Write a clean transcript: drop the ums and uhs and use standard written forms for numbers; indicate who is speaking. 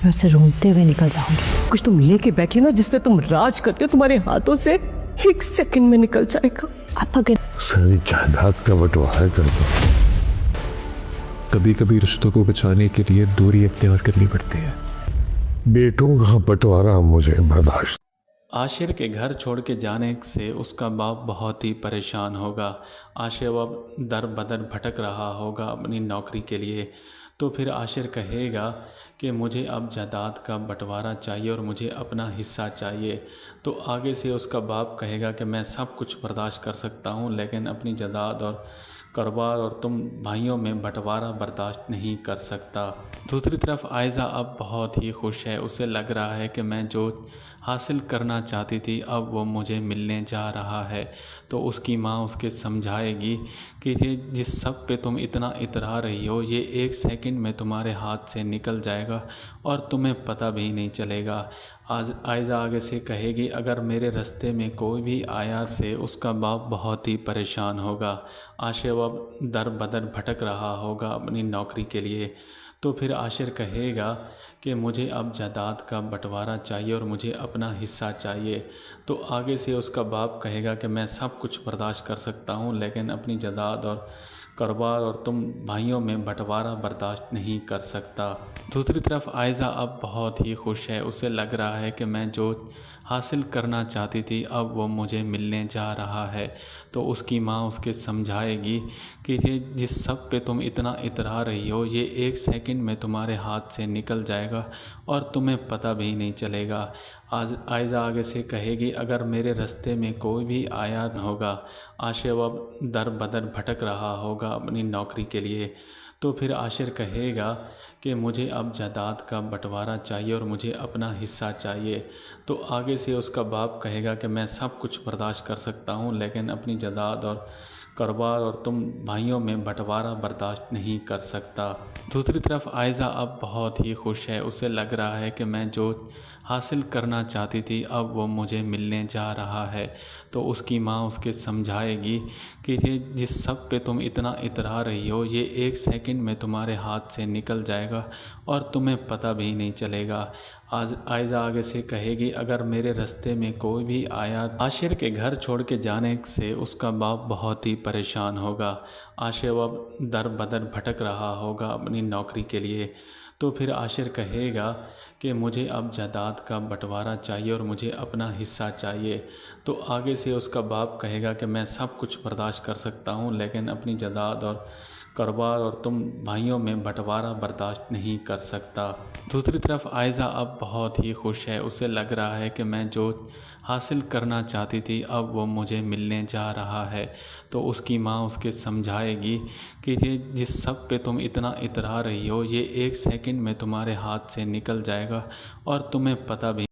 Speaker 1: मैं उसे रोते हुए निकल जाऊंगी।
Speaker 2: कुछ तुम लेके बैठी ना जिसपे तुम राज करते हो, तुम्हारे हाथों से 1 सेकंड में निकल जाएगा।
Speaker 1: आप अगर
Speaker 3: सारी जायदाद का बंटवारा कर दो।
Speaker 4: कभी कभी रिश्तों को बचाने के लिए दूरी इख्तियार करनी पड़ती है।
Speaker 3: बेटों का बंटवारा मुझे बर्दाश्त।
Speaker 5: आशिर के घर छोड़ के जाने से उसका बाप बहुत ही परेशान होगा। आशिर अब दर बदर भटक रहा होगा अपनी नौकरी के लिए। तो फिर आशिर कहेगा कि मुझे अब जायदाद का बंटवारा चाहिए और मुझे अपना हिस्सा चाहिए। तो आगे से उसका बाप कहेगा कि मैं सब कुछ बर्दाश्त कर सकता हूँ, लेकिन अपनी जायदाद और कारोबार और तुम भाइयों में बंटवारा बर्दाश्त नहीं कर सकता। दूसरी तरफ आयज़ा अब बहुत ही खुश है। उसे लग रहा है कि मैं जो हासिल करना चाहती थी अब वो मुझे मिलने जा रहा है। तो उसकी माँ उसके समझाएगी कि ये जिस सब पे तुम इतना इतरा रही हो ये 1 सेकंड में तुम्हारे हाथ से निकल जाएगा और तुम्हें पता भी नहीं चलेगा। आज आयज़ा आगे से कहेगी अगर मेरे रास्ते में कोई भी आया से उसका बाप बहुत ही परेशान होगा। आशिर अब दर बदर भटक रहा होगा अपनी नौकरी के लिए। तो फिर आशिर कहेगा कि मुझे अब जायदाद का बंटवारा चाहिए और मुझे अपना हिस्सा चाहिए। तो आगे से उसका बाप कहेगा कि मैं सब कुछ बर्दाश्त कर सकता हूँ, लेकिन अपनी जायदाद और कारोबार और तुम भाइयों में बंटवारा बर्दाश्त नहीं कर सकता। दूसरी तरफ आयज़ा अब बहुत ही खुश है। उसे लग रहा है कि मैं जो हासिल करना चाहती थी अब वो मुझे मिलने जा रहा है। तो उसकी माँ उसके समझाएगी कि ये जिस सब पे तुम इतना इतरा रही हो ये 1 सेकंड में तुम्हारे हाथ से निकल जाएगा और तुम्हें पता भी नहीं चलेगा। आज आयज़ा आगे से कहेगी अगर मेरे रास्ते में कोई भी आया होगा। आशिर अब दर बदर भटक रहा होगा अपनी नौकरी के लिए। तो फिर आशिर कहेगा कि मुझे अब जायदाद का बंटवारा चाहिए और मुझे अपना हिस्सा चाहिए। तो आगे से उसका बाप कहेगा कि मैं सब कुछ बर्दाश्त कर सकता हूँ, लेकिन अपनी जायदाद और कारोबार और तुम भाइयों में बंटवारा बर्दाश्त नहीं कर सकता। दूसरी तरफ आयज़ा अब बहुत ही खुश है। उसे लग रहा है कि मैं जो हासिल करना चाहती थी अब वो मुझे मिलने जा रहा है। तो उसकी माँ उसके समझाएगी कि ये जिस सब पे तुम इतना इतरा रही हो ये 1 सेकंड में तुम्हारे हाथ से निकल जाएगा और तुम्हें पता भी नहीं चलेगा। आज आयज़ा आगे से कहेगी अगर मेरे रास्ते में कोई भी आया। आशिर के घर छोड़ के जाने से उसका बाप बहुत ही परेशान होगा। आशिर अब दर बदर भटक रहा होगा अपनी नौकरी के लिए। तो फिर आशिर कहेगा कि मुझे अब जायदाद का बंटवारा चाहिए और मुझे अपना हिस्सा चाहिए। तो आगे से उसका बाप कहेगा कि मैं सब कुछ बर्दाश्त कर सकता हूँ, लेकिन अपनी जायदाद और कारोबार और तुम भाइयों में बंटवारा बर्दाश्त नहीं कर सकता। दूसरी तरफ आयज़ा अब बहुत ही खुश है। उसे लग रहा है कि मैं जो हासिल करना चाहती थी अब वो मुझे मिलने जा रहा है। तो उसकी माँ उसके समझाएगी कि ये जिस सब पे तुम इतना इतरा रही हो ये 1 सेकंड में तुम्हारे हाथ से निकल जाएगा और तुम्हें पता भी